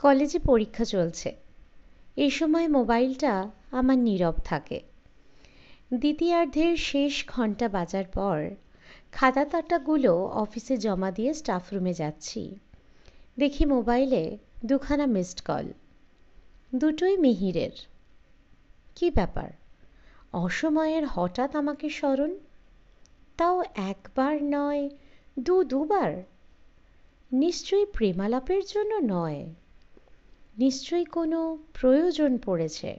কলেজে পরীক্ষা চলছে। এই সময় মোবাইলটা আমার নীরব থাকে। দ্বিতীয়ার্ধের শেষ ঘন্টা বাজার পর খাতা-টাতাগুলো অফিসে জমা দিয়ে স্টাফ রুমে যাচ্ছি। দেখি মোবাইলে দুখানা মিসড কল, দুটোই মিহিরের। কি ব্যাপার? অসময়ের হঠাৎ আমাকে স্মরণ, তাও একবার নয়, দুবার। নিশ্চয়ই প্রেমালাপের জন্য নয়, নিশ্চয়ই কোনো প্রয়োজন পড়েছে।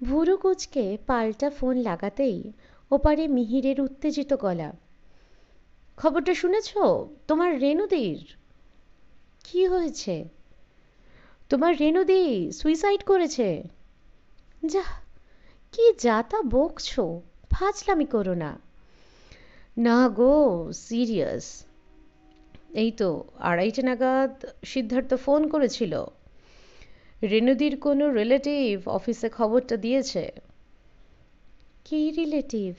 ভুরু কুঁচকে পাল্টা ফোন লাগাতেই ওপারে মিহিরের উত্তেজিত গলা, খবরটা শুনেছ? তোমার রেণুদির। কি হয়েছে? তোমার রেণুদি সুইসাইড করেছে। যাহ, কি যাতা বকছো, ফাজলামি করো না। না গো, সিরিয়াস। এই তো 2:30 নাগাদ সিদ্ধার্থ ফোন করেছিল। রেণুদির কোনো রিলেটিভ অফিসে খবরটা দিয়েছে। কি রিলেটিভ?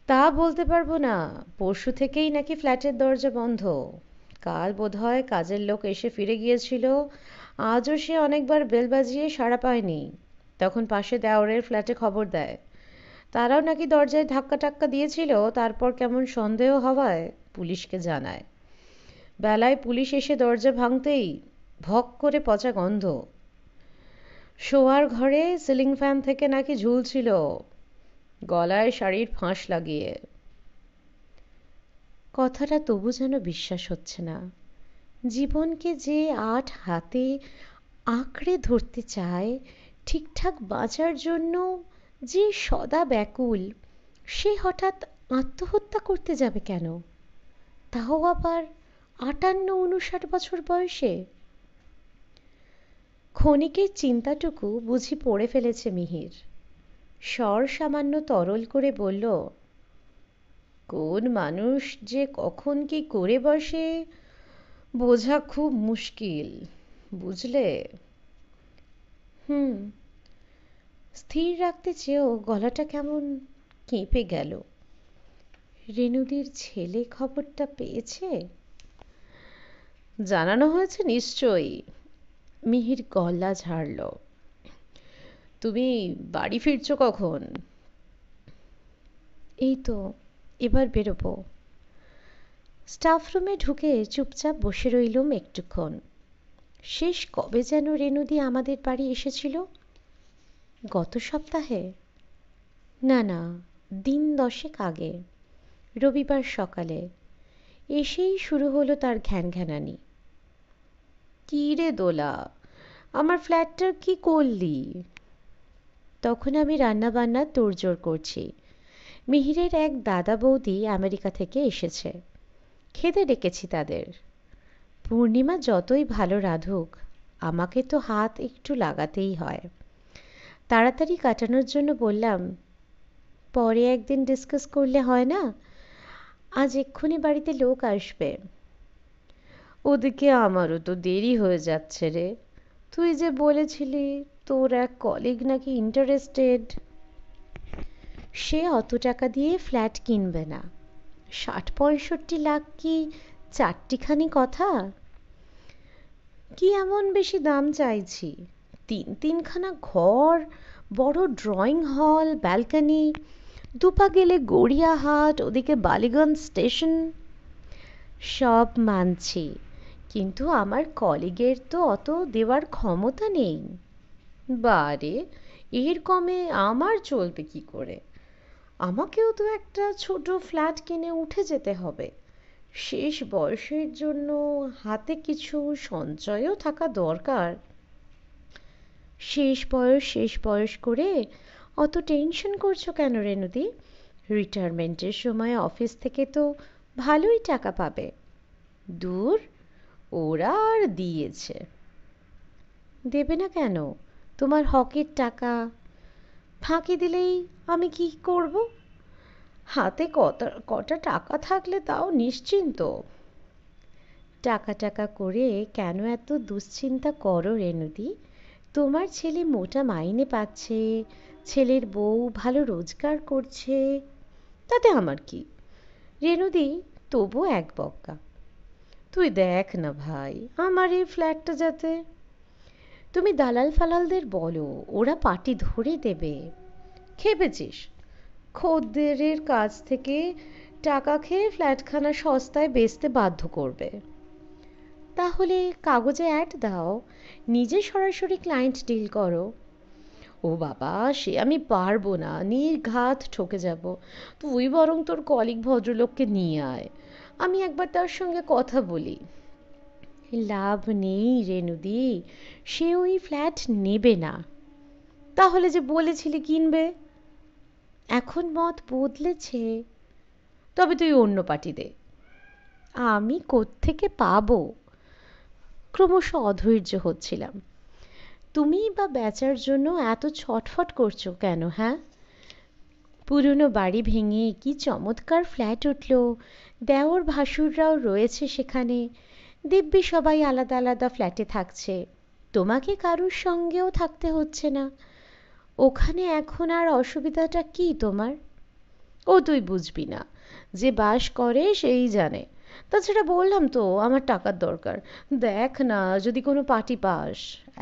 তা বলতে পারবো না। পরশু থেকেই নাকি ফ্ল্যাটের দরজা বন্ধ। কাল বোধহয় কাজের লোক এসে ফিরে গিয়েছিল। আজও সে অনেকবার বেল বাজিয়ে সাড়া পায়নি। তখন পাশে দেওরের ফ্ল্যাটে খবর দেয়। তারাও নাকি দরজায় ধাক্কা টাক্কা দিয়েছিল, তারপর কেমন সন্দেহ হওয়ায় পুলিশকে জানায়। বেলায় পুলিশ এসে দরজা ভাঙতেই ভক করে পচা গন্ধ। শোয়ার ঘরে সিলিং ফ্যান থেকে নাকি ঝুলছিল, গলায় শাড়ির ফাঁস লাগিয়ে। কথাটা তবু যেন বিশ্বাস হচ্ছে না। জীবনকে যে 8 হাতে আঁকড়ে ধরতে চায়, ঠিকঠাক বাঁচার জন্য যে সদা ব্যাকুল, সে হঠাৎ আত্মহত্যা করতে যাবে কেন? তাও আবার 58-59 বছর বয়সে। ক্ষণিকের চিন্তাটুকু বুঝি পড়ে ফেলেছে মিহির। স্বর সামান্য তরল করে বলল, কোন মানুষ যে কখন কি করে বসে বোঝা খুব মুশকিল, বুঝলে? হুম। স্থির রাখতে চেয়েও গলাটা কেমন কেঁপে গেল। রেণুদির ছেলে খবরটা পেয়েছে? জানানো হয়েছে নিশ্চয়ই। মিহির গলা ঝাড়ল। তুমি বাড়ি ফিরছো কখন? এই তো এবার বেরোবো। স্টাফ রুমে ঢুকে চুপচাপ বসে রইলুম একটুক্ষণ। শেষ কবে যেন রেণুদি আমাদের বাড়ি এসেছিল? গত সপ্তাহে? না না, দিন 10 আগে, রবিবার সকালে। এসেই শুরু হলো তার ঘ্যানঘ্যানানি। কি রে দোলা, আমার ফ্ল্যাটটার কি করলি? তখন আমি রান্নাবান্নার তোড়জোড় করছি। মিহিরের এক দাদা বৌদি আমেরিকা থেকে এসেছে। খেতে ডেকেছি তাদের। পূর্ণিমা যতই ভালো রাঁধুক, আমাকে তো হাত একটু লাগাতেই হয়। তাড়াতাড়ি কাটানোর জন্য বললাম, পরে একদিন ডিসকাস করলে হয় না? আজ এক্ষুনি বাড়িতে লোক আসবে। ওদিকে আমারও তো দেরি হয়ে যাচ্ছে রে। তুই যে বলেছিলি তোর এক কলিগ নাকি ইন্টারেস্টেড। সে অত টাকা দিয়ে ফ্ল্যাট কিনবে না। 60-65 লাখ কি চারটিখানি কথা? কি এমন বেশি দাম চাইছি? 3-3খানা ঘর, বড় ড্রয়িং হল, ব্যালকনি, দুপা গেলে গড়িয়াহাট, ওদিকে বালিগঞ্জ স্টেশন। সব মানছি, কিন্তু আমার কলিগের তো অত দেওয়ার ক্ষমতা নেই। বারে, এর কমে আমার চলবে কি করে? আমাকেও তো একটা ছোট ফ্ল্যাট কিনে উঠে যেতে হবে। শেষ বয়সের জন্য হাতে কিছু সঞ্চয়ও থাকা দরকার। শেষ বয়স করে অত টেনশন করছো কেন রেণুদি? রিটায়ারমেন্টের সময় অফিস থেকে তো ভালোই টাকা পাবে। দূর, ওরা আর দিয়েছে। দেবে না কেন? তোমার হকের টাকা ফাঁকি দিলেই আমি কি করব? হাতে কটা টাকা থাকলে তাও নিশ্চিন্ত। টাকা টাকা করে কেন এত দুশ্চিন্তা করো রেণুদি? তোমার ছেলে মোটা মাইনে পাচ্ছে, ছেলের বউ ভালো রোজগার করছে, তাতে আমার কি? রেণুদি তবু এক বক্কা। তুই দেখ না ভাই, আমার এই ফ্ল্যাটটা যাতে। তুমি দালাল ফালালদের বলো, ওরা পাটি ধরে দেবে। খেপেছিস? খদ্দেরের কাছ থেকে টাকা খেয়ে ফ্ল্যাটখানা সস্তায় বেচতে বাধ্য করবে। তাহলে কাগজে অ্যাড দাও, নিজে সরাসরি ক্লায়েন্ট ডিল করো। ও বাবা, সে আমি পারবো না, নির্ঘাত ঠকে যাব। তুই বরং তোর কলিগ ভদ্রলোককে নিয়ে আয়, আমি একবার তার সঙ্গে কথা বলি। লাভ নেই রেনুদি, সে ওই ফ্ল্যাট নেবে না। তাহলে যে বলেছিলি কিনবে? এখন মত বদলেছে। তবে তুই অন্য পার্টি দে। আমি কোত্থেকে পাবো? ক্রমশ অধৈর্য হচ্ছিলাম। তুমি বা বেচার জন্য এত ছটফট করছো কেন? হ্যাঁ, পুরনো বাড়ি ভেঙে কি চমৎকার ফ্ল্যাট উঠল, দেওর ভাসুররাও রয়েছে সেখানে, দিব্যি সবাই আলাদা আলাদা ফ্ল্যাটে থাকছে, তোমাকে কারুর সঙ্গেও থাকতে হচ্ছে না। ওখানে এখন আর অসুবিধাটা কি তোমার? ও তুই বুঝবি না, যে বাস করে সেই জানে। তাছাড়া বললাম তো আমার টাকার দরকার। দেখ না, যদি কোনো পার্টি পাস,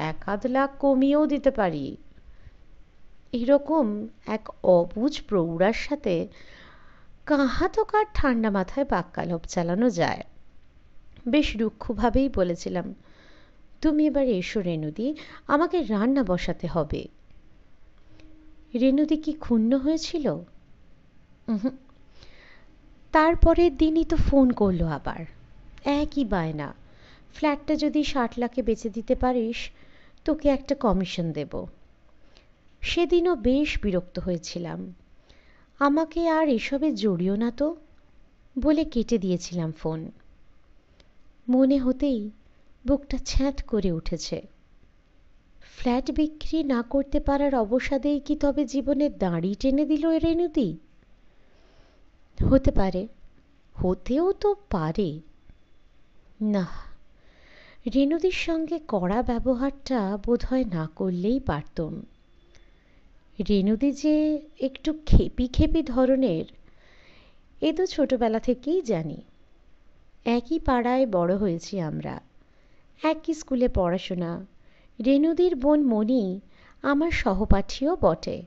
1-8 লাখ কমিয়েও দিতে পারি। এরকম এক অবুঝ প্রৌঢ়ার সাথে কাহা তো কার ঠান্ডা মাথায় বাক্যালাপ চালানো যায়? বেশ রুক্ষভাবেই বলেছিলাম, তুমি এবার এসো রেনুদি, আমাকে রান্না বসাতে হবে। রেনুদি কি ক্ষুণ্ণ হয়েছিল? উহুম। তারপরের দিনই তো ফোন করলো আবার, একই বায়না, ফ্ল্যাটটা যদি 60 লাখে বেচে দিতে পারিস তোকে একটা কমিশন দেব। সেদিনও বেশ বিরক্ত হয়েছিলাম। আমাকে আর এসবে জড়িও না তো বলে কেটে দিয়েছিলাম ফোন। মনে হতেই বুকটা ছ্যাঁত করে উঠেছে। ফ্ল্যাট বিক্রি না করতে পারার অবসাদেই কি তবে জীবনে দাঁড়ি টেনে দিল রেনুদি? হতে পারে, হতেও তো পারে। না, রেনুদির সঙ্গে কড়া ব্যবহারটা বোধহয় না করলেই পারতুম। রেনুদি যে একটু খেপি খেপি ধরনের, এ তো ছোটবেলা থেকেই জানি। একই পাড়ায় বড় হয়েছি আমরা, একই স্কুলে পড়াশোনা। রেনুদির বোন মণি আমার সহপাঠীও বটে।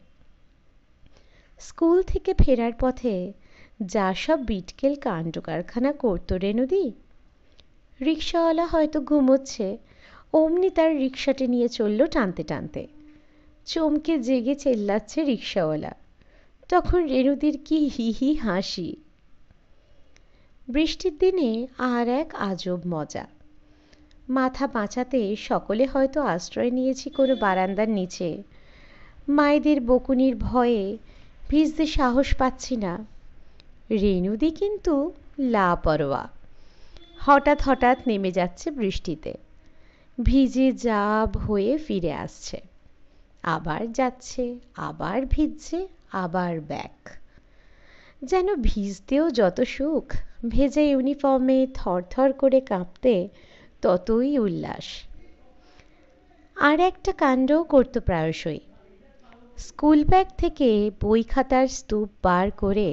স্কুল থেকে ফেরার পথে যা সব বিটকেল কাণ্ড কারখানা করতো রেনুদি, রিক্সাওয়ালা হয়তো ঘুমোচ্ছে, অমনি তার রিক্সাটি নিয়ে চলল টানতে টানতে। চমকে জেগে চেল্লাচ্ছে রিক্সাওয়ালা, তখন রেনুদির কি হি হি হাসি। বৃষ্টির দিনে আর এক আজব মজা। মাথা বাঁচাতে সকলে হয়তো আশ্রয় নিয়েছি কোনো বারান্দার নিচে। মায়েদের বকুনির ভয়ে ভিজতে সাহস পাচ্ছি না। রেনুদি কিন্তু লাপরোয়া, হঠাৎ হঠাৎ নেমে যাচ্ছে বৃষ্টিতে, ভিজে জাব হয়ে ফিরে আসছে, আবার যাচ্ছে, আবার ভিজছে, আবার ব্যাক। যেন ভিজতেও যত সুখ, ভেজা ইউনিফর্মে থরথর করে কাঁপতে ততই উল্লাস। আর একটা কাণ্ডও করত প্রায়শই। স্কুল ব্যাগ থেকে বই খাতার স্তূপ বার করে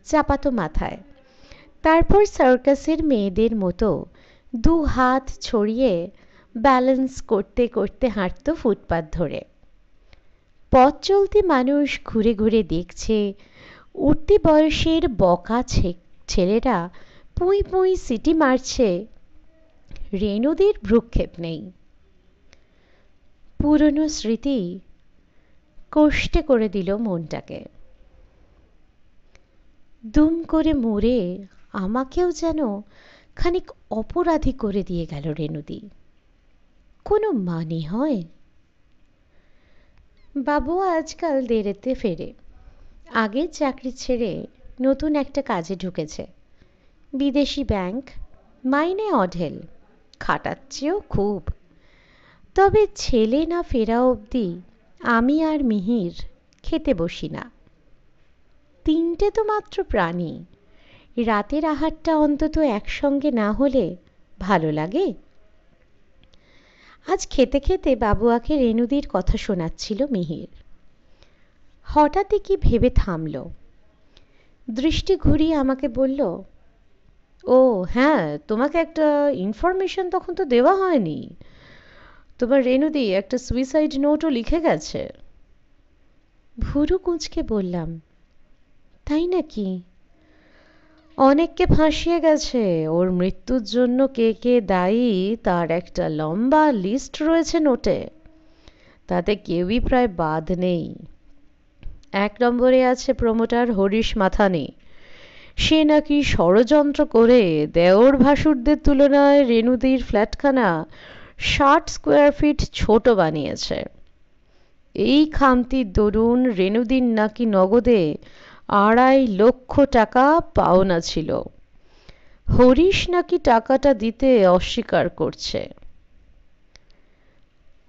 চাপাতো মাথায়, তারপর সার্কাসের মেয়েদের মতো 2 হাত ছড়িয়ে ব্যালেন্স করতে করতে হাঁটত ফুটপাত ধরে। পথ চলতি মানুষ ঘুরে ঘুরে দেখছে, উঠতি বয়সের বকা ছেলেরা পুঁই পুঁই সিটি মারছে। রেনুদির ভ্রুক্ষেপ নেই। পুরনো স্মৃতি কষ্টে করে দিল মনটাকে। দুম করে মরে আমাকেও যেন খানিক অপরাধী করে দিয়ে গেল রেনুদি। কোনো মানে হয়? বাবু আজকাল দেরিতে ফেরে। আগের চাকরি ছেড়ে নতুন একটা কাজে ঢুকেছে, বিদেশি ব্যাংক, মাইনে অঢেল, খাটাচ্ছেও খুব। তবে ছেলে না ফেরা অবধি আমি আর মিহির খেতে বসি না। 3টে তো মাত্র প্রাণী, রাতের আহারটা অন্তত একসঙ্গে না হলে ভালো লাগে? আজ খেতে খেতে বাবুয়াকে রেনুদির কথা শোনাচ্ছিল মিহির। হঠাৎই কি ভেবে থামল, দৃষ্টি ঘুরিয়ে আমাকে বলল, ও হ্যাঁ, তোমাকে একটা ইনফরমেশন তখন তো দেওয়া হয়নি। তোমার রেনুদি একটা সুইসাইড নোটও লিখে গেছে। ভুরু কুঁচকে বললাম, তাই নাকি? অনেককে ফাঁসিয়ে গেছে। ওর মৃত্যুর জন্য কে কে দায়ী তার একটা লম্বা লিস্ট রয়েছে নোটে। তাতে কেউই প্রায় বাদ নেই। 1 নম্বরে আছে প্রমোটার হরিশ মাথানি। সে নাকি ষড়যন্ত্র করে দেওর ভাসুরদের তুলনায় রেনুদির ফ্ল্যাটখানা 60 স্কোয়ার ফিট ছোট বানিয়েছে। এই খামতির দরুন রেনুদির নাকি নগদে 2.5 লক্ষ টাকা পাওনা ছিল। হরিশ নাকি টাকাটা দিতে অস্বীকার করছে।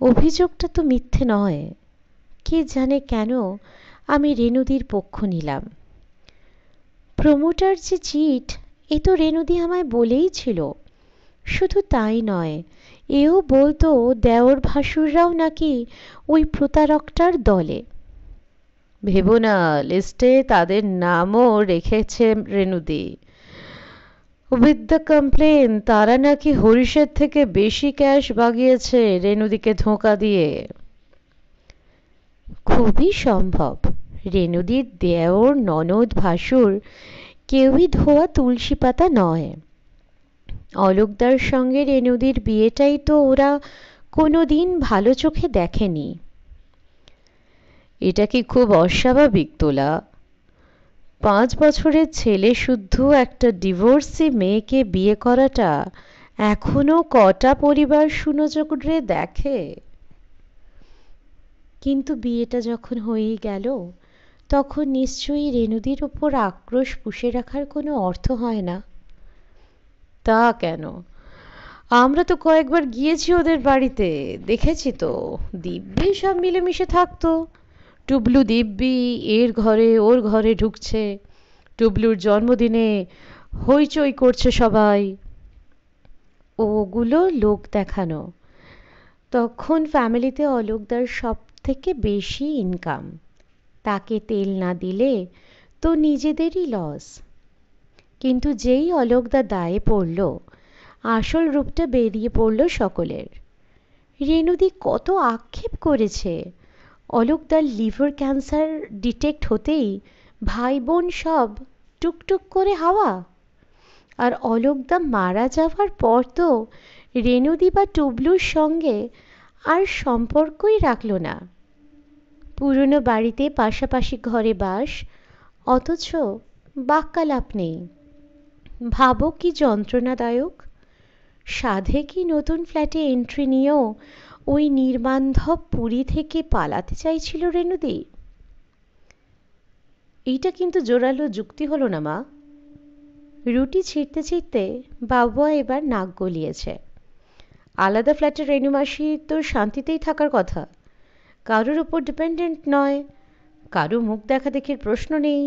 অভিযোগটা তো মিথ্যে নয়। কে জানে কেন আমি রেনুদির পক্ষ নিলাম। প্রমোটার যে চিট, এ তো রেনুদি আমায় বলেই ছিল। শুধু তাই নয়, এও বলতো দেওর ভাসুররাও নাকি ওই প্রতারকটার দলে। ভেবো না, লিস্টে তাদের নামও রেখেছে রেনুদি। উইথ দ্য কমপ্লেন তারা নাকি হরিশের থেকে বেশি ক্যাশ বাগিয়েছে রেনুদিকে ধোঁকা দিয়ে। খুবই সম্ভব। রেনুদির দেওর ননদ ভাসুর কেউই ধোয়া তুলসী পাতা নয়। অলোকদার সঙ্গে রেনুদির বিয়েটাই তো ওরা কোনোদিন ভালো চোখে দেখেনি। এটা কি খুব অস্বাভাবিক তোলা? 5 বছরের ছেলে শুদ্ধ একটা ডিভোর্সি মেয়েকে বিয়ে করাটা এখনো কটা পরিবার সুনজরে দেখে? কিন্তু বিয়েটা যখন হয়েই গেল, তখন নিশ্চয়ই রেনুদির ওপর আক্রোশ পুষে রাখার কোনো অর্থ হয় না। তা কেন? আমরা তো কয়েকবার গিয়েছি ওদের বাড়িতে, দেখেছি তো। দিব্যি সব মিলেমিশে থাকতো। টুবলু দিব্যি এর ঘরে ওর ঘরে ঢুকছে, টুবলুর জন্মদিনে হইচই করছে সবাই। ওগুলো লোক দেখানো। তখন ফ্যামিলিতে অলোকদার সব থেকে বেশি ইনকাম। তাকে তেল না দিলে তো নিজেদেরই লস। কিন্তু যেই অলোকদা দায়ে পড়ল, আসল রূপটা বেরিয়ে পড়ল সকলের। রেনুদি কত আক্ষেপ করেছে। অলোকদার লিভার ক্যান্সার ডিটেক্ট হতেই ভাই বোন সব টুকটুক করে হাওয়া। আর অলোকদা মারা যাওয়ার পর তো রেনুদি বা টুবলুর সঙ্গে আর সম্পর্কই রাখল না। পুরনো বাড়িতে পাশাপাশি ঘরে বাস, অথচ বাক্যালাপ নেই। ভাবো কি যন্ত্রণাদায়ক। সাধে কি নতুন ফ্ল্যাটে এন্ট্রি নিয়েও ওই নির্বান্ধব পুরী থেকে পালাতে চাইছিল রেনুদি? এইটা কিন্তু জোরালো যুক্তি হলো না মা। রুটি ছিঁড়তে ছিঁড়তে বাবুয়া এবার নাক গলিয়েছে। আলাদা ফ্ল্যাটে রেনুমাসি তো শান্তিতেই থাকার কথা। কারোর উপর ডিপেন্ডেন্ট নয়, কারো মুখ দেখা দেখির প্রশ্ন নেই।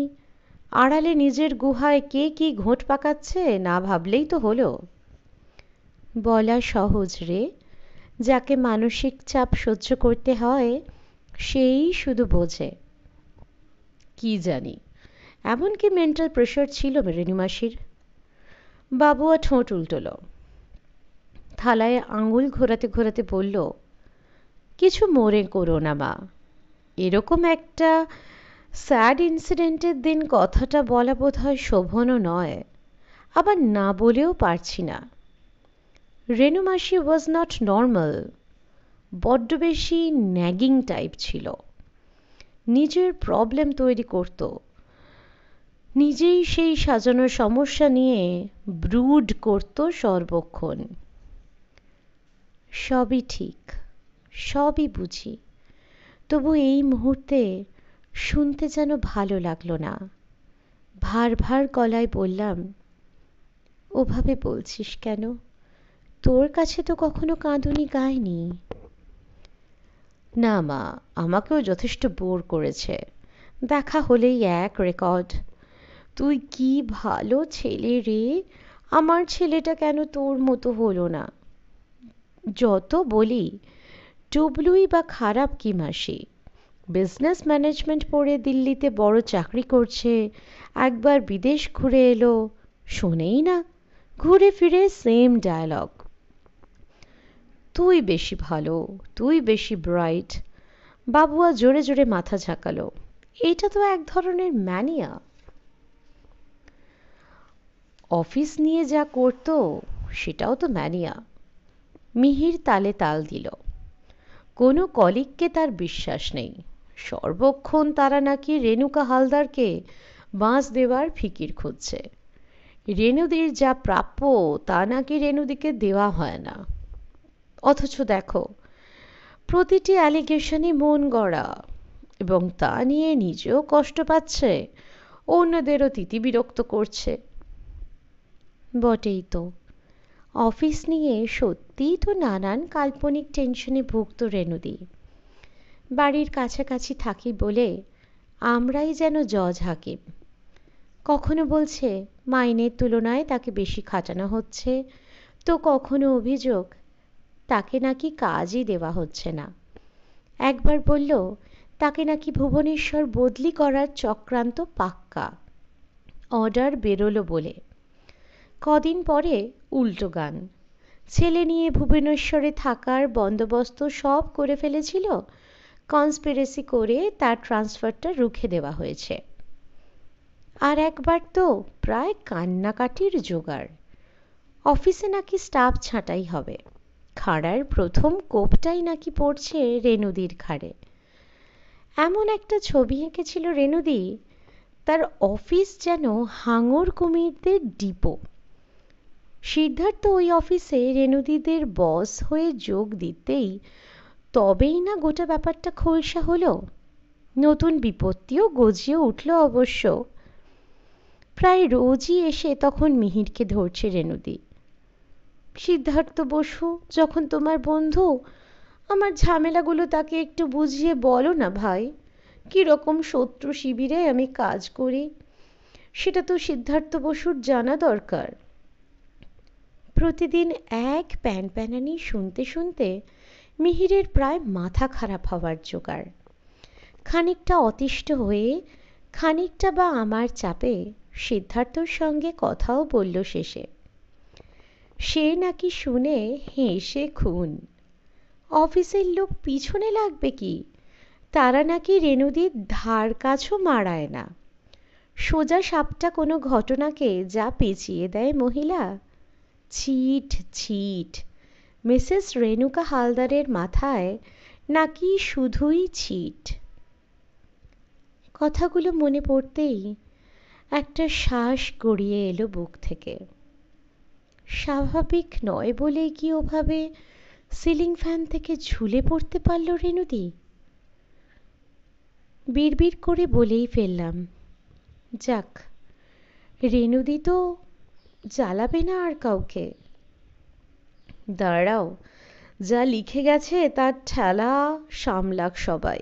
আড়ালে নিজের গুহায় কে কি ঘোঁট পাকাচ্ছে না ভাবলেই তো হলো। বলা সহজ রে, যাকে মানসিক চাপ সহ্য করতে হয় সেই শুধু বোঝে। কি জানি এমন কি মেন্টাল প্রেশার ছিল রেনুমাসির। বাবুয়া ঠোঁট উল্টোল। থালায় আঙুল ঘোরাতে ঘোরাতে বলল, কিছু মনে করো না মা। এরকম একটা স্যাড ইনসিডেন্টের দিন কথাটা বলা বোধহয় শোভনও নয়, আবার না বলেও পারছি না। রেনুমাসি ওয়াজ নট নর্মাল। বড্ড বেশি ন্যাগিং টাইপ ছিল। নিজের প্রবলেম তৈরি করত, নিজেই সেই সাজানো সমস্যা নিয়ে ব্রুড করত সর্বক্ষণ। সবই ঠিক, সবই বুঝি, তবু এই মুহূর্তে শুনতে যেন ভালো লাগলো না। ভার ভার গলায় বললাম, ওভাবে বলছিস কেন? তোর কাছে তো কখনো কাঁদুনি গায়নি। না মা, আমাকেও যথেষ্ট বোর করেছে। দেখা হলেই এক রেকর্ড। তুই কি ভালো ছেলে রে, আমার ছেলেটা কেন তোর মতো হলো না। যত বলি টুবলুই বা খারাপ কি মাসি? বিজনেস ম্যানেজমেন্ট পড়ে দিল্লিতে বড় চাকরি করছে, একবার বিদেশ ঘুরে এলো, শোনেই না ঘুরে ফিরে সেম ডায়ালগ। তুই বেশি ভালো, তুই বেশি ব্রাইট। বাবুয়া জোরে জোরে মাথা ঝাঁকালো। এটা তো এক ধরনের ম্যানিয়া। অফিস নিয়ে যা করতো সেটাও তো ম্যানিয়া। মিহির তালে তাল দিল। কোনো কলিগকে তার বিশ্বাস নেই। সর্বক্ষণ তারা নাকি রেণুকা হালদারকে বাঁশ দেওয়ার ফিকির খুঁজছে। রেণুদির যা প্রাপ্য তা নাকি রেণুদিকে দেওয়া হয় না। অথচ দেখো, প্রতিটি অ্যালিগেশনই মন গড়া, এবং তা নিয়ে নিজেও কষ্ট পাচ্ছে, অন্যদেরও তিতিবিরক্ত করছে। বটেই তো, অফিস নিয়ে সত্যিই তো নানান কাল্পনিক টেনশনে ভুগত রেণুদি। বাড়ির কাছাকাছি থাকি বলে আমরাই যেন জজ হাকিম। কখনো বলছে মাইনের তুলনায় তাকে বেশি খাটানো হচ্ছে, তো কখনো অভিযোগ তাকে নাকি কাজই দেওয়া হচ্ছে না। একবার বলল তাকে নাকি ভুবনেশ্বর বদলি করার চক্রান্ত পাক্কা, অর্ডার বেরোলো বলে। কদিন পরে উল্টো গান, ছেলে নিয়ে ভুবনেশ্বরে থাকার বন্দোবস্ত সব করে ফেলেছিল, কনস্পিরেসি করে তার ট্রান্সফারটা রুখে দেওয়া হয়েছে। আর একবার তো প্রায় কান্নাকাটির জোগাড়। অফিসে নাকি স্টাফ ছাঁটাই হবে, খাড়ার প্রথম কোপটাই নাকি পড়ছে রেণুদির ঘাড়ে। এমন একটা ছবি এঁকেছিল রেণুদি, তার অফিস যেন হাঙর কুমিরদের ডিপো। সিদ্ধার্থ ওই অফিসে রেণুদিদের বস হয়ে যোগ দিতেই তবেই না গোটা ব্যাপারটা খোলসা হলো। নতুন বিপত্তিও গজিয়ে উঠল অবশ্য। প্রায় রোজই এসে তখন মিহিরকে ধরছে রেণুদি। সিদ্ধার্থ বসু যখন তোমার বন্ধু, আমার ঝামেলাগুলো তাকে একটু বুঝিয়ে বলো না ভাই। কিরকম শত্রু শিবিরে আমি কাজ করি সেটা তো সিদ্ধার্থ বসুর জানা দরকার। প্রতিদিন এক প্যানপ্যানানি শুনতে শুনতে মিহিরের প্রায় মাথা খারাপ হওয়ার জোগাড়। খানিকটা অতিষ্ঠ হয়ে, খানিকটা বা আমার চাপে সিদ্ধার্থর সঙ্গে কথাও বলল শেষে। সে নাকি শুনে হেসে খুন। অফিসের লোক পিছনে লাগবে কি, তারা নাকি রেণুদির ধার কাছও মারায় না। সোজা সাপটা কোনো ঘটনাকে যা পেঁচিয়ে দেয় মহিলা, ছিট ছিট। মিসেস রেণুকা হালদারের মাথায় নাকি শুধুই ছিট। কথাগুলো মনে পড়তেই একটা শ্বাস গড়িয়ে এলো বুক থেকে। স্বাভাবিক নয় বলেই কি ওভাবে সিলিং ফ্যান থেকে ঝুলে পড়তে পারল রেণুদি? বিড়বিড় করে বলেই ফেললাম, যাক, রেণুদি তো জ্বালাবে না আর কাউকে। দাঁড়াও, যা লিখে গেছে তার ঠেলা সামলাক সবাই।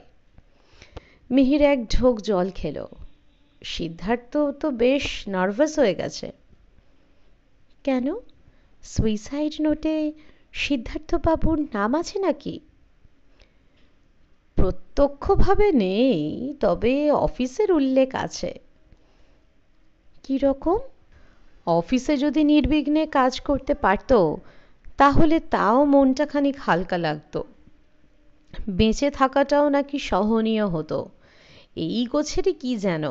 মিহির এক ঢোক জল খেল। সিদ্ধার্থ তো বেশ নার্ভাস হয়ে গেছে। কেন, সুইসাইড নোটে সিদ্ধার্থবাবুর নাম আছে নাকি? প্রত্যক্ষভাবে নেই, তবে অফিসের উল্লেখ আছে। কি রকম? অফিসে যদি নির্বিঘ্নে কাজ করতে পারত তাহলে তাও মনটা খানিক হালকা লাগতো। বেঁচে থাকাটাও নাকি সহনীয় হতো। এই গোছেরই কি যেন।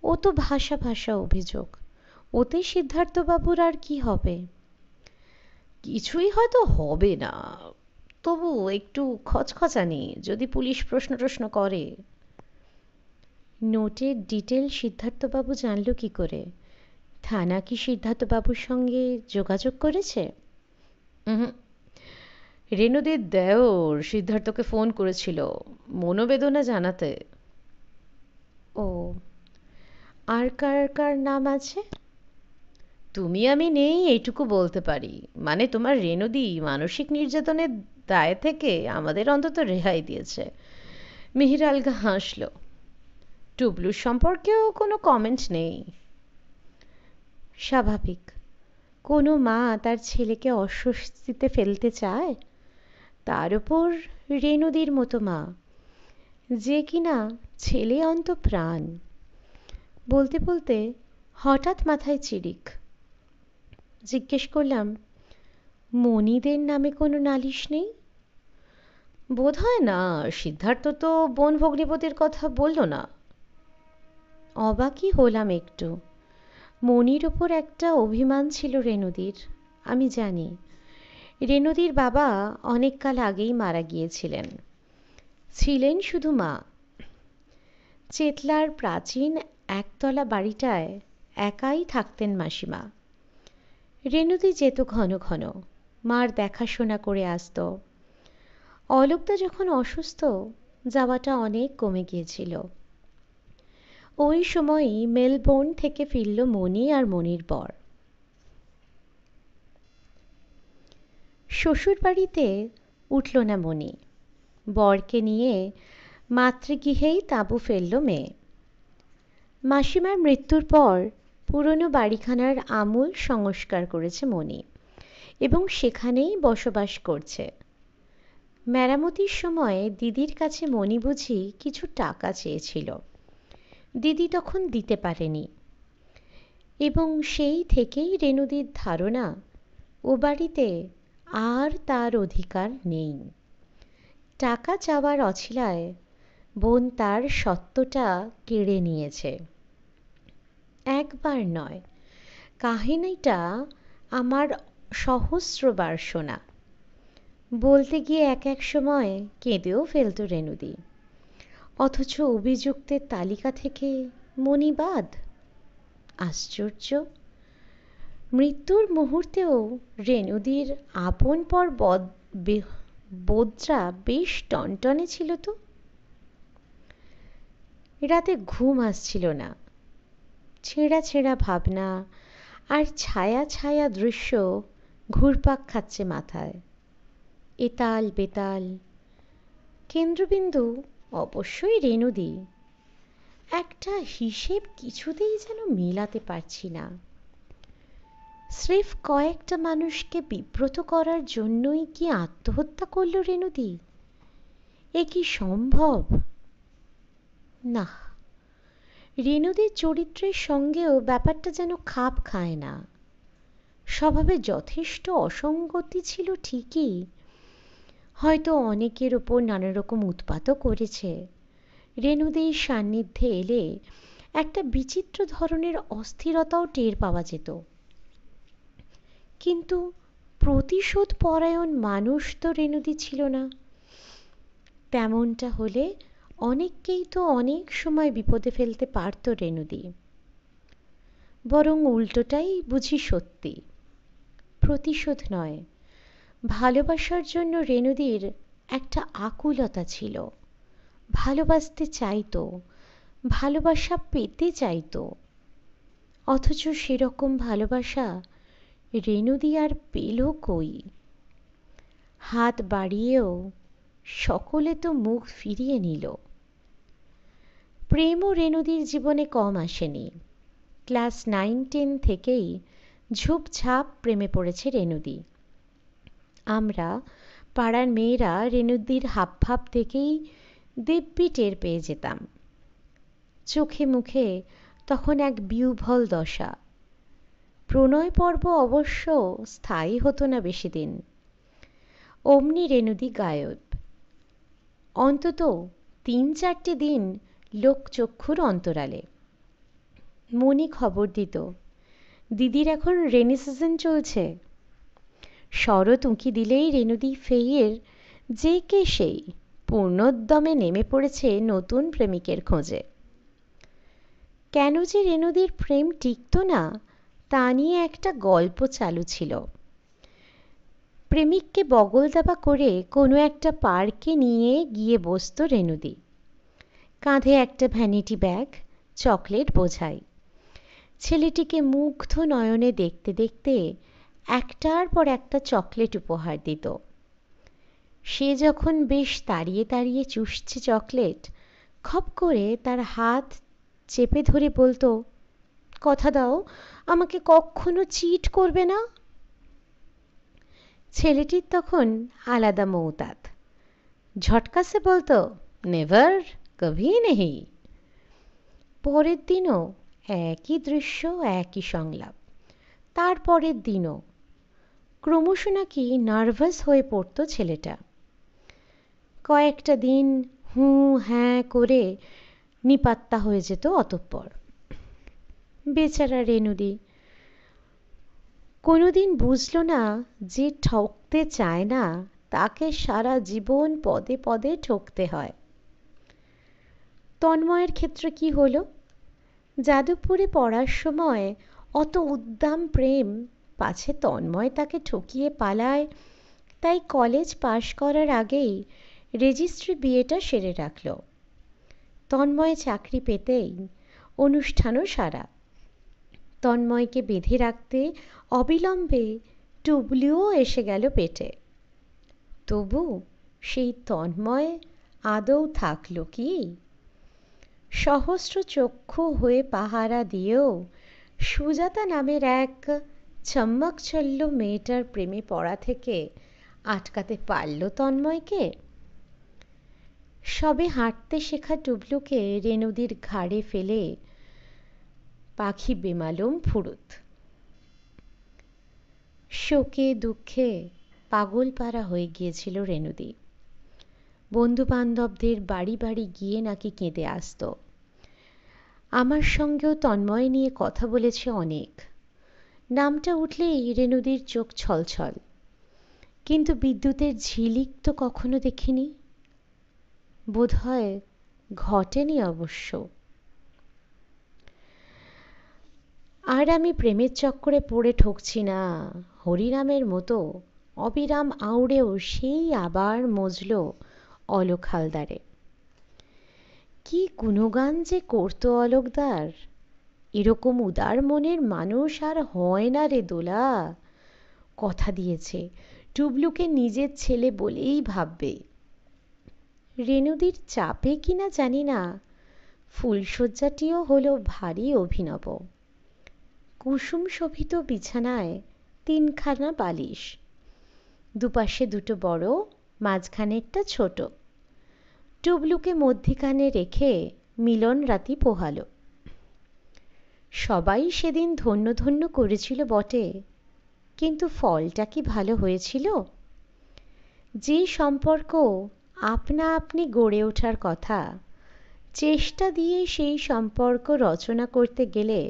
ও তো ভাষা ভাষা অভিযোগ, ওতে সিদ্ধার্থবাবুর আর কি হবে? কিছুই হয়তো হবে না, তবু একটু খচখচানি যদি পুলিশ প্রশ্ন টশ্ন করে। নোটের ডিটেল সিদ্ধার্থবাবু জানল কি করে? থানা কি সিদ্ধার্থবাবুর সঙ্গে যোগাযোগ করেছে? রেণুদের দেওর সিদ্ধার্থকে ফোন করেছিল মনোবেদনা জানাতে। ও, আর কার কার নাম আছে? তুমি আমি নেই এইটুকু বলতে পারি, মানে তোমার রেণুদি মানসিক নির্যাতনের দায় থেকে আমাদের অন্তত রেহাই দিয়েছে। মিহির আলগা হাসল। টুবলুর সম্পর্কেও কোনো কমেন্ট নেই। স্বাভাবিক, কোনো মা তার ছেলেকে অস্বস্তিতে ফেলতে চায়? তার উপর রেণুদির মতো মা, যে কিনা ছেলে অন্ত প্রাণ। বলতে বলতে হঠাৎ মাথায় চিরিক, জিজ্ঞেস করলাম, মণিদের নামে কোনো নালিশ নেই? বোধ হয় না, সিদ্ধার্থ তো বোন ভগ্নিপতির কথা বলল না। অবাকই হলাম একটু। মণির ওপর একটা অভিমান ছিল রেণুদির, আমি জানি। রেণুদির বাবা অনেক কাল আগেই মারা গিয়েছিলেন, ছিলেন শুধু মা। চেতলার প্রাচীন একতলা বাড়িটায় একাই থাকতেন মাসিমা। রেণুদি যেত ঘন ঘন, মার দেখাশোনা করে আসত। অলোকদা যখন অসুস্থ, যাওয়াটা অনেক কমে গিয়েছিল। ওই সময়ই মেলবোর্ন থেকে ফিরল মণি আর মণির বর। শ্বশুর বাড়িতে উঠল না মণি। বরকে নিয়ে মাতৃগৃহেই তাঁবু ফেলল মেয়ে। মাসিমার মৃত্যুর পর পুরনো বাড়িখানার আমূল সংস্কার করেছে মণি, এবং সেখানেই বসবাস করছে। মেরামতির সময় দিদির কাছে মণি বুঝি কিছু টাকা চেয়েছিল, দিদি তখন দিতে পারেনি, এবং সেই থেকেই রেণুদির ধারণা ও বাড়িতে আর তার অধিকার নেই। টাকা চাওয়ার অছিলায় বোন তার সত্ত্বটা কেড়ে নিয়েছে। একবার নয়, কাহিনীটা আমার সহস্রবার শোনা। বলতে গিয়ে এক এক সময় কেঁদেও ফেলত রেণুদি, অথচ অভিযুক্তের তালিকা থেকে মণি বাদ। আশ্চর্য! মৃত্যুর মুহূর্তেও রেণুদির আপন পর বোধটা বেশ টনটনে ছিল তো। রাতে ঘুম আসছিল না। ছেঁড়া ছেঁড়া ভাবনা আর ছায়া ছায়া দৃশ্য ঘুরপাক খাচ্ছে মাথায়, এতাল বেতাল। কেন্দ্রবিন্দু অবশ্যই রেণুদি। একটা হিসেব কিছুতেই যেন মেলাতে পারছি না। স্রেফ কয়েকটা মানুষকে বিব্রত করার জন্যই কি আত্মহত্যা করল রেণুদি? এ কি সম্ভব? না, রেণুদির চরিত্রের সঙ্গেও ব্যাপারটা যেন খাপ খায় না। স্বভাবে যথেষ্ট অসঙ্গতি ছিল ঠিকই, হয়তো অনেকের ওপর নানা রকম উৎপাতও করেছে। রেণুদির সান্নিধ্যে এলে একটা বিচিত্র ধরনের অস্থিরতাও টের পাওয়া যেত। কিন্তু প্রতিশোধ পরায়ণ মানুষ তো রেণুদি ছিল না। তেমনটা হলে অনেককেই তো অনেক সময় বিপদে ফেলতে পারত রেণুদি। বরং উল্টোটাই বুঝি সত্যি। প্রতিশোধ নয়, ভালোবাসার জন্য রেণুদির একটা আকুলতা ছিল। ভালোবাসতে চাইতো, ভালোবাসা পেতে চাইতো, অথচ সেরকম ভালোবাসা রেণুদি আর পেল কই? হাত বাড়িয়েও সকলে তো মুখ ফিরিয়ে নিল। প্রেমও রেণুদির জীবনে কম আসেনি। ক্লাস 9-10 থেকেই ঝোপঝাপ প্রেমে পড়েছে রেণুদি। আমরা পাড়ার মেয়েরা রেণুদির হাবভাব দেখেই দিব্যি টের পেয়ে যেতাম। চোখে মুখে তখন এক বিহ্বল দশা। প্রণয় পর্ব অবশ্য স্থায়ী হতো না বেশি দিন। অমনি রেণুদি গায়েব। অন্তত 3-4টে দিন লোকচক্ষুর অন্তরালে। মণি খবর দিত, দিদির এখন রেনি সিজন চলছে। শরৎ উঁকি দিলেই রেণুদি ফের যে কে সেই পূর্ণোদ্যমে নেমে পড়েছে নতুন প্রেমিকের খোঁজে। কেন যে রেণুদির প্রেম টিকত না, তা নিয়ে একটা গল্প চালু ছিল। প্রেমিককে বগল দাবা করে কোনো একটা পার্কে নিয়ে গিয়ে বসত রেণুদি। কাঁধে একটা ভ্যানিটি ব্যাগ, চকলেট বোঝাই। ছেলেটিকে মুগ্ধ নয়নে দেখতে দেখতে একটার পর একটা চকলেট উপহার দিত। সে যখন বেশ তাড়িয়ে তাড়িয়ে চুষছে চকলেট, খপ করে তার হাত চেপে ধরে বলতো, কথা দাও আমাকে কখনো চিট করবে না। ছেলেটির তখন আলাদা মৌতাত, ঝটকা সে বলতো, নেভার, কভি নেহি। পরের দিনও একই দৃশ্য, একই সংলাপ। তারপরের দিনও ক্রমশ নাকি নার্ভাস হয়ে পড়তো ছেলেটা। কয়েকটা দিন হুঁ হ্যাঁ করে নিপাত্তা হয়ে যেত। অতঃপর বেচারা রেনুদি কোনোদিন বুঝল না যে ঠকতে চায় না তাকে সারা জীবন পদে পদে ঠকতে হয়। তন্ময়ের ক্ষেত্রে কি হলো? যাদবপুরে পড়ার সময় অত উদ্দাম প্রেম, পাছে তন্ময় তাকে ঠকিয়ে পালায়, তাই কলেজ পাশ করার আগেই রেজিস্ট্রি বিয়েটা সেরে রাখল। তন্ময় চাকরি পেতেই অনুষ্ঠানও সারা। তন্ময়কে বেঁধে রাখতে অবিলম্বে টুবলুও এসে গেল পেটে। তবু সেই তন্ময় আদৌ থাকল কি? সহস্র চক্ষু হয়ে পাহারা দিয়েও সুজাতা নামের এক ছম্মকছল্ল মেয়েটার প্রেমে পড়া থেকে আটকাতে পারল তন্ময়কে? সবে হাঁটতে শেখা টুবলুকে রেনুদির ঘাড়ে ফেলে পাখি বেমালুম ফুরুত। শোকে দুঃখে পাগলপারা হয়ে গিয়েছিল রেনুদি। বন্ধু বান্ধবদের বাড়ি বাড়ি গিয়ে নাকি কেঁদে আসত। আমার সঙ্গেও তন্ময় নিয়ে কথা বলেছে অনেক। নামটা উঠলেই রেনুদির চোখ ছলছল। কিন্তু বিদ্যুতের ঝিলিক তো কখনো দেখিনি। বোধহয় ঘটেনি অবশ্য। আর আমি প্রেমের চক্করে পড়ে ঠকছি না। হরিনামের মতো অবিরাম আউড়েও সেই আবার মজল অলোক হালদারে। কি গুণগান যে করতো অলোকদার! এরকম উদার মনের মানুষ আর হয় না রে দোলা। কথা দিয়েছে টুবলুকে নিজের ছেলে বলেই ভাববে। রেনুদির চাপে কিনা জানি না, ফুলশয্যাটিও হলো ভারী অভিনব। কুসুম শোভিত বিছানায় 3খানা বালিশ, দুপাশে 2টো বড়, মাঝখানেরটা ছোট। টুবলুকে মধ্যিখানে রেখে মিলন রাতি পোহালো। সবাই সেদিন ধন্য ধন্য করেছিল বটে, কিন্তু ফলটা কি ভালো হয়েছিল? যে সম্পর্ক আপনা আপনি গড়ে ওঠার কথা, চেষ্টা দিয়ে সেই সম্পর্ক রচনা করতে গেলে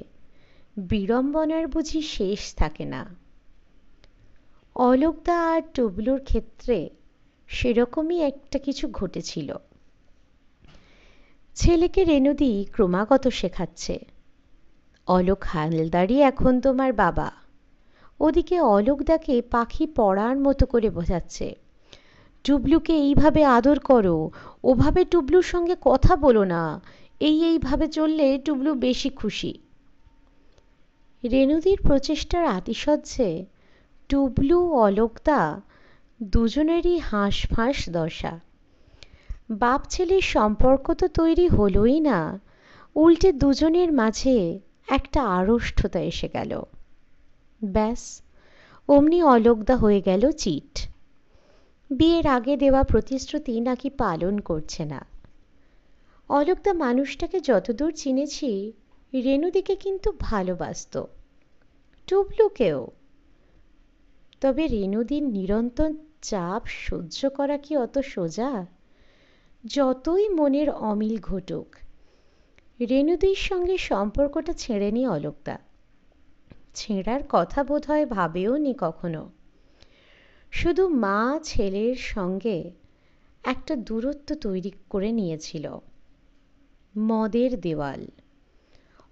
বিড়ম্বনার বুঝি শেষ থাকে না। অলোকদা আর টুবলুর ক্ষেত্রে সেরকমই একটা কিছু ঘটেছিল। ছেলেকে রেনুদি ক্রমাগত শেখাচ্ছে, অলোক হালদারই এখন তোমার বাবা। ওদিকে অলোকদাকে পাখি পড়ার মতো করে বোঝাচ্ছে, টুবলুকে এইভাবে আদর করো, ওভাবে টুবলুর সঙ্গে কথা বলো না, এইভাবে চললে টুবলু বেশি খুশি। রেনুদির প্রচেষ্টার আতিশয্যে টুবলু অলোকদা দুজনেরই হাঁসফাঁস দশা। বাপ ছেলের সম্পর্ক তো তৈরি হলোই না, উল্টে দুজনের মাঝে একটা আড়ষ্টতা এসে গেল। ব্যাস, অমনি অলোকদা হয়ে গেল চিট। বিয়ের আগে দেওয়া প্রতিশ্রুতি নাকি পালন করছে না। অলোকদা মানুষটাকে যতদূর চিনেছি রেনুদিকে কিন্তু ভালোবাসত, টুবলুকেও। তবে রেনুদির নিরন্তর চাপ সহ্য করা কি অত সোজা? যতই মনের অমিল ঘটুক, রেনুদির সঙ্গে সম্পর্কটা ছেড়েনি অলোকদা। ছেঁড়ার কথা বোধহয় ভাবেও নি কখনো। শুধু মা ছেলের সঙ্গে একটা দূরত্ব তৈরি করে নিয়েছিল, মদের দেওয়াল।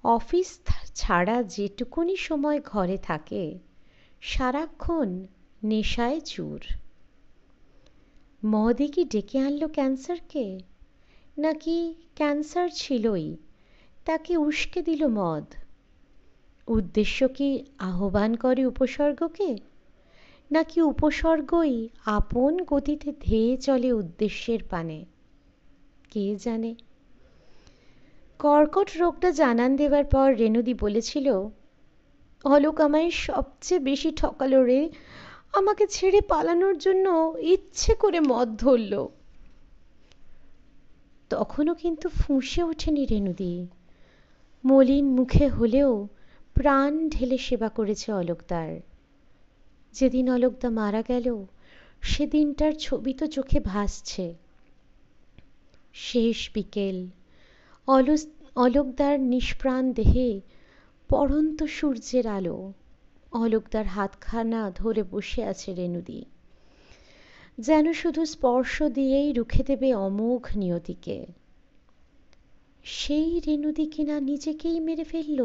অফিস ছাড়া যেটুকুনি সময় ঘরে থাকে সারাক্ষণ নেশায় চুর। মদই কি ডেকে আনলো ক্যান্সারকে? নাকি ক্যান্সার ছিলই, তাকে উস্কে দিল মদ? উদ্দেশ্য কি আহ্বান করে উপসর্গকে, নাকি উপসর্গই আপন গতিতে ধেয়ে চলে উদ্দেশ্যের পানে? কে জানে। কর্কট রোগটা জানান দেবার পর রেনুদি বলেছিল, অলোক আমায় সবচেয়ে বেশি ঠকালো রে, আমাকে ছেড়ে পালানোর জন্য ইচ্ছে করে মদ ধরল। তখনও কিন্তু ফুঁসে ওঠেনি রেনুদি। মলিন মুখে হলেও প্রাণ ঢেলে সেবা করেছে অলোকদার। যেদিন অলোকদা মারা গেল সেদিনটার ছবি তো চোখে ভাসছে। শেষ বিকেল, অলোকদার নিষ্প্রাণ দেহে পড়ন্ত সূর্যের আলো। অলোকদার হাতখানা ধরে বসে আছে রেনুদি, যেন শুধু স্পর্শ দিয়েই রুখে দেবে অমোঘ নিয়তিকে। সেই রেনুদি কিনা নিজেকেই মেরে ফেলল।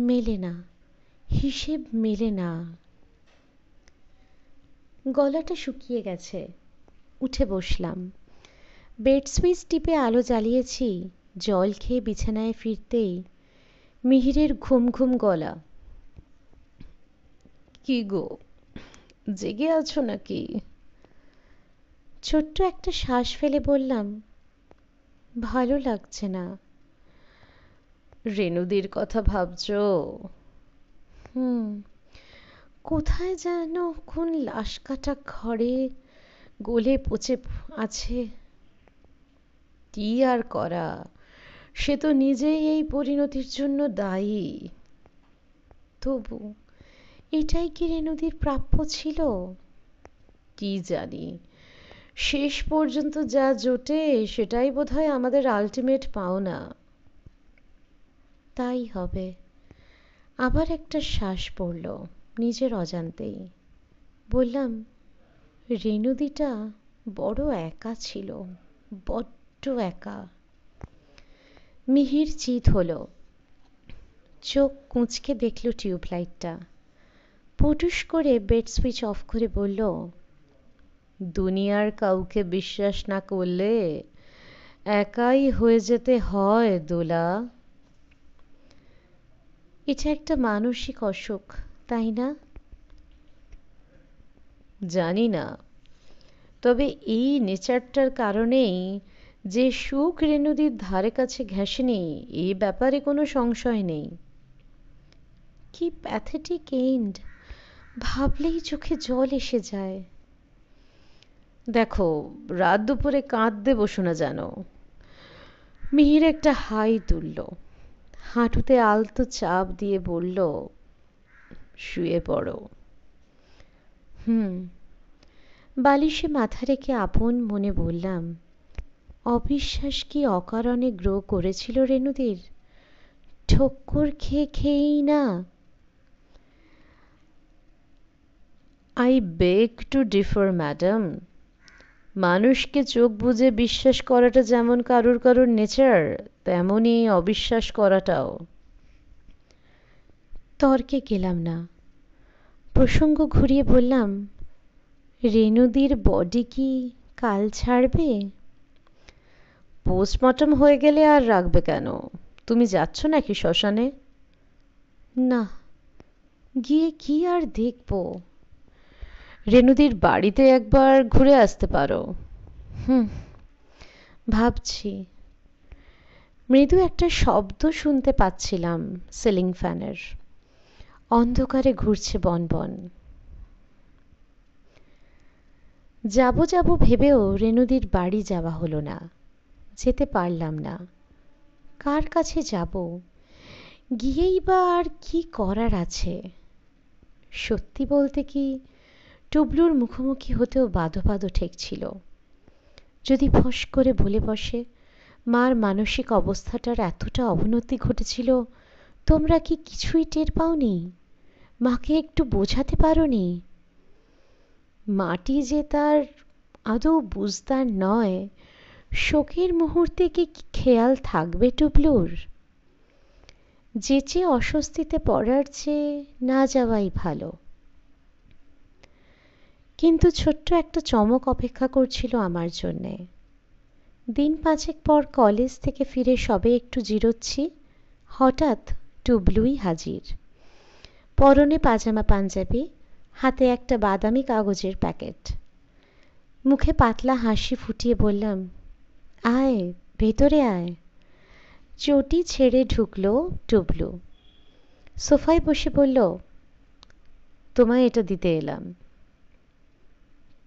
মেলে না, হিসেব মেলে না। গলাটা শুকিয়ে গেছে। উঠে বসলাম। বেড সুইচ টিপে আলো জ্বালিয়েছি। জল খেয়ে বিছানায় ফিরতেই মিহিরের ঘুম ঘুম গলা। কি গো, জেগে আছো নাকি? ছোট্ট একটা শ্বাস ফেলে বললাম, ভালো লাগছে না। রেনুদির কথা ভাবছো? কোথায় যেন কোন লাশ কাটা ঘরে গলে পচে আছে। কি আর করা, সে তো নিজেই এই পরিণতির জন্য দায়ী। তবু এটাই কি রেনুদির প্রাপ্য ছিল? কি জানি, শেষ পর্যন্ত যা জোটে সেটাই বোধহয় আমাদের আলটিমেট পাওনা। তাই হবে। আবার একটা শ্বাস পড়ল নিজের অজান্তেই। বললাম, রেনুদিটা বড় একা ছিল, বড্ড একা। মিহির চিৎ হলো। চোখ কুঁচকে দেখল টিউবলাইটটা। পটুস করে বেড সুইচ অফ করে বলল, দুনিয়ার কাউকে বিশ্বাস না করলে একাই হয়ে যেতে হয় দোলা। এটা একটা মানসিক অসুখ, তাই না? জানি না, তবে এই নেচারটার কারণেই যে সুখ রেনুদির ধারে কাছে ঘেঁষেনি এ ব্যাপারে কোনো সংশয় নেই। কি প্যাথেটিক এন্ড, ভাবলেই চোখে জল এসে যায়। দেখো, রাত দুপুরে কাঁদতে বসো না যেন। মিহির একটা হাই তুলল, হাঁটুতে আলতো চাপ দিয়ে বলল, শুয়ে পড়ো। বালিশে মাথা রেখে আপন মনে বললাম, অবিশ্বাস কি অকারণে গ্রো করেছিল রেনুদির? ঠক্কর খেয়ে খেয়েই না। I beg two differ madam. মানুষকে চোখ বুজে বিশ্বাস করাটা যেমন কারুর কারুর নেচার, তেমনই অবিশ্বাস করাটাও। তর্কে গেলাম না। প্রসঙ্গ ঘুরিয়ে বললাম, রেনুদির বডি কি কাল ছাড়বে? পোস্টমর্টম হয়ে গেলে আর রাখবে কেন? তুমি যাচ্ছ নাকি শ্মশানে? না, গিয়ে কি আর দেখব? রেনুদির বাড়িতে একবার ঘুরে আসতে পারো। ভাবছি। মৃদু একটা শব্দ শুনতে পাচ্ছিলাম সিলিং ফ্যানের। অন্ধকারে ঘুরছে বনবন। যাব যাব ভেবেও রেনুদির বাড়ি যাওয়া হলো না। যেতে পারলাম না। কার কাছে যাব? গিয়েই বা আর কি করার আছে? সত্যি বলতে কি, টুবলুর মুখোমুখি হতেও বাদো বাদো ঠেকছিল। যদি ফস করে বলে বসে, মার মানসিক অবস্থাটার এতটা অবনতি ঘটেছিল, তোমরা কি কিছুই টের পাওনি? মাকে একটু বোঝাতে পারোনি? মাটি যে তার আদৌ বুঝতার নয়, শোকের মুহূর্তে কি খেয়াল থাকবে টুবলুর? যেচে অস্বস্তিতে পড়ার চেয়ে না যাওয়াই ভালো। কিন্তু ছোট্ট একটা চমক অপেক্ষা করছিল আমার জন্যে। দিন পাঁচেক পর কলেজ থেকে ফিরে সবে একটু জিরোচ্ছি, হঠাৎ টুবলুই হাজির। পরনে পাজামা পাঞ্জাবি, হাতে একটা বাদামি কাগজের প্যাকেট। মুখে পাতলা হাসি ফুটিয়ে বললাম, আয় ভেতরে আয়। চটি ছেড়ে ঢুকলো টুবলু। সোফায় বসে বলল, তোমায় এটা দিতে এলাম।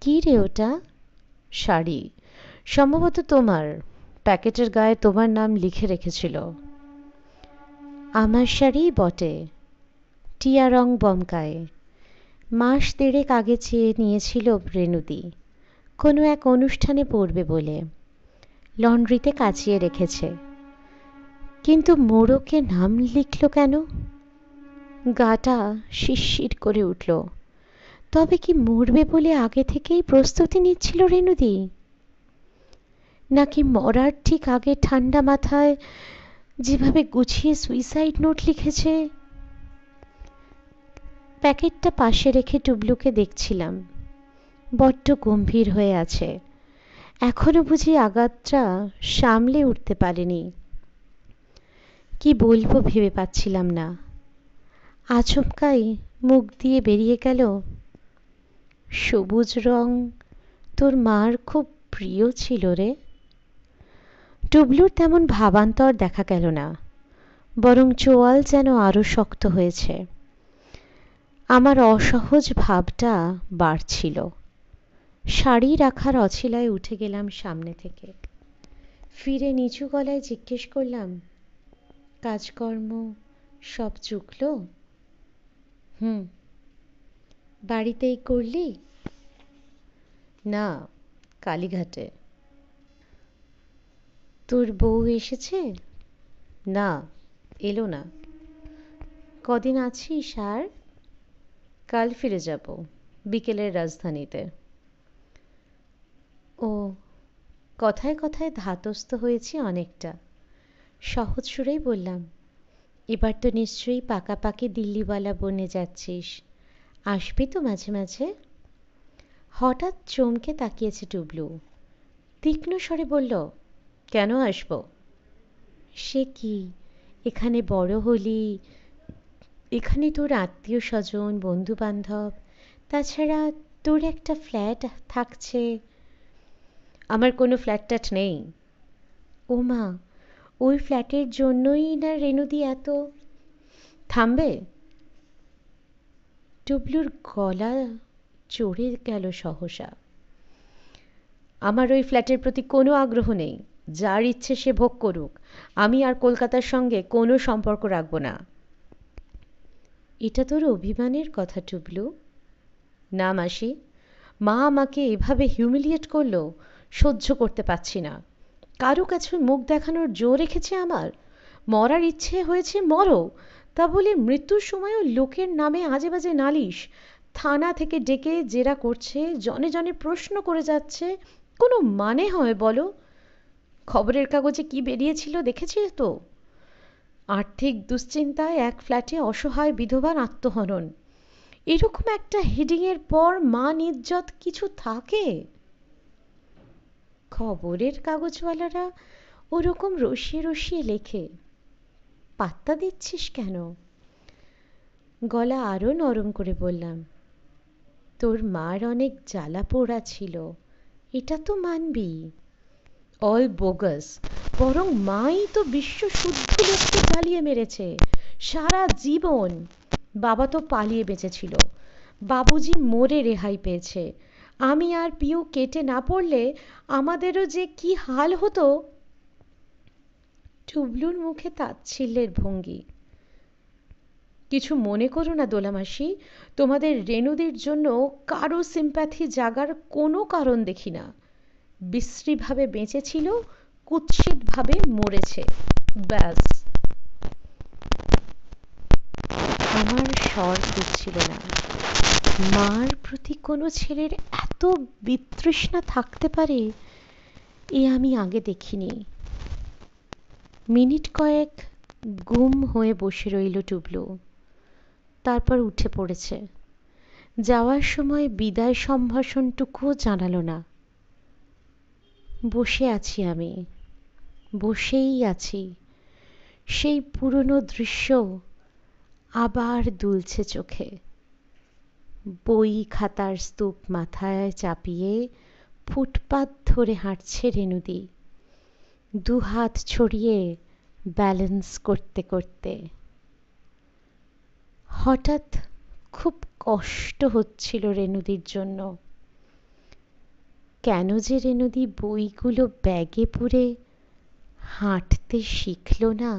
কি রে ওটা? শাড়ি, সম্ভবত তোমার। প্যাকেটের গায়ে তোমার নাম লিখে রেখেছিল। আমার শাড়িই বটে, টিয়া রং বমকায়। মাস দেড়েক আগে চেয়ে নিয়েছিল রেনুদি, কোনো এক অনুষ্ঠানে পরবে বলে। লন্ড্রিতে কাচিয়ে রেখেছে, কিন্তু মোড়কে নাম লিখল কেন? গাটা শিরশির করে উঠল। তবে কি মরবে বলে আগে থেকেই প্রস্তুতি নিচ্ছিল রেনুদি? নাকি মরার ঠিক আগে ঠান্ডা মাথায় যেভাবে গুছিয়ে সুইসাইড নোট লিখেছে? প্যাকেটটা পাশে রেখে টুবলুকে দেখছিলাম, বড্ড গম্ভীর হয়ে আছে। এখনো বুঝি আঘাতটা সামলে উঠতে পারেনি। কি বলবো ভেবে পাচ্ছিলাম না। আচমকাই মুখ দিয়ে বেরিয়ে গেল, সবুজ রং তোর মার খুব প্রিয় ছিল রে। টুবলুর তেমন ভাবান্তর দেখা গেল না, বরং চোয়াল যেন আরো শক্ত হয়েছে। আমার অসহজ ভাবটা বাড়ছিল। শাড়ি রাখার অছিলায় উঠে গেলাম সামনে থেকে। ফিরে নিচু গলায় জিজ্ঞেস করলাম, কাজকর্ম সব চুকল? হুম। বাড়িতেই করলি? না, কালীঘাটে। তোর বউ এসেছে? না, এলো না। কদিন আছিস আর? কাল ফিরে যাব, বিকেলের রাজধানীতে। ও, কথায় কথায় ধাতস্থ হয়েছি অনেকটা। সহজ সুরেই বললাম, এবার তো নিশ্চয়ই পাকাপাকি দিল্লিওয়ালা বনে যাচ্ছিস, আসবি তো মাঝে মাঝে? হঠাৎ চমকে তাকিয়েছে টুবলু, তীক্ষ্ণ স্বরে বলল, কেন আসবো? সে কি, এখানে বড় হলি, এখানে তোর আত্মীয় স্বজন বন্ধু বান্ধব, তাছাড়া তোর একটা ফ্ল্যাট থাকছে। আমার কোনো ফ্ল্যাট ট্যাট নেই। ও মা, ওই ফ্ল্যাটের জন্যই না রেনুদি এত? থামবে? টুবলুর গলা চড়ে গেল সহসা। আমার ওই ফ্ল্যাটের প্রতি কোনো আগ্রহ নেই, যার ইচ্ছে সে ভোগ করুক, আমি আর কলকাতার সঙ্গে কোনো সম্পর্ক রাখব না। এটা তোর অভিমানের কথা টুবলু। না মাসি, মা আমাকে এভাবে হিউমিলিয়েট করলো, সহ্য করতে পারছি না। কারো কাছে মুখ দেখানোর জো রেখেছে আমার? মরার ইচ্ছে হয়েছে মরো, তা বলে মৃত্যুর সময়ও লোকের নামে আজে বাজে নালিশ, থানা থেকে ডেকে জেরা করছে, জনে জনে প্রশ্ন করে যাচ্ছে, কোনো মানে হয় বলো? খবরের কাগজে কি বেরিয়েছিল দেখেছিস তো? আর্থিক দুশ্চিন্তায় এক ফ্ল্যাটে অসহায় বিধবার আত্মহনন। এরকম একটা হেডিংয়ের পর মান ইজ্জত কিছু থাকে? খবরের কাগজওয়ালারা ওরকম রসিয়ে রসিয়ে লেখে, পাত্তা দিচ্ছিস কেন? গলা আরো নরম করে বললাম, তোর মার অনেক জ্বালা পোড়া ছিল, এটা তো মানবি। অল বোগাস, বরং মাই তো বিশ্ব শুদ্ধ লোককে জ্বালিয়ে মেরেছে সারা জীবন। বাবা তো পালিয়ে বেঁচেছিল, বাবুজি মরে রেহাই পেয়েছে, আমি আর পিউ কেটে না পড়লে আমাদেরও যে কি হাল হতো। টুবলুর মুখে তাচ্ছিল্যের ভঙ্গি। কিছু মনে করো না দোলামাসি, তোমাদের রেনুদির জন্য কারো সিম্প্যাথি জাগার কোনো কারণ দেখি না। বিশ্রীভাবে বেঁচেছিল, কুৎসিতভাবে মরেছে, ব্যাস। আমার স্বর খুঁজছিল না। মার প্রতি কোনো ছেলের এত বিতৃষ্ণা থাকতে পারে এ আমি আগে দেখিনি। মিনিট কয়েক গুম হয়ে বসে রইল টুবলু, তারপর উঠে পড়েছে। যাওয়ার সময় বিদায় সম্ভাষণটুকুও জানালো না। বসে আছি আমি, বসেই আছি। সেই পুরনো দৃশ্য আবার দুলছে চোখে। বই খাতার স্তূপ মাথায় চাপিয়ে ফুটপাত ধরে হাঁটছে রেনুদি, দুহাত ছড়িয়ে ব্যালেন্স করতে করতে। হঠাৎ খুব কষ্ট হচ্ছিল রেনুদির জন্য। কেন যে রেনুদি বইগুলো ব্যাগে পুরে হাঁটতে শিখল না?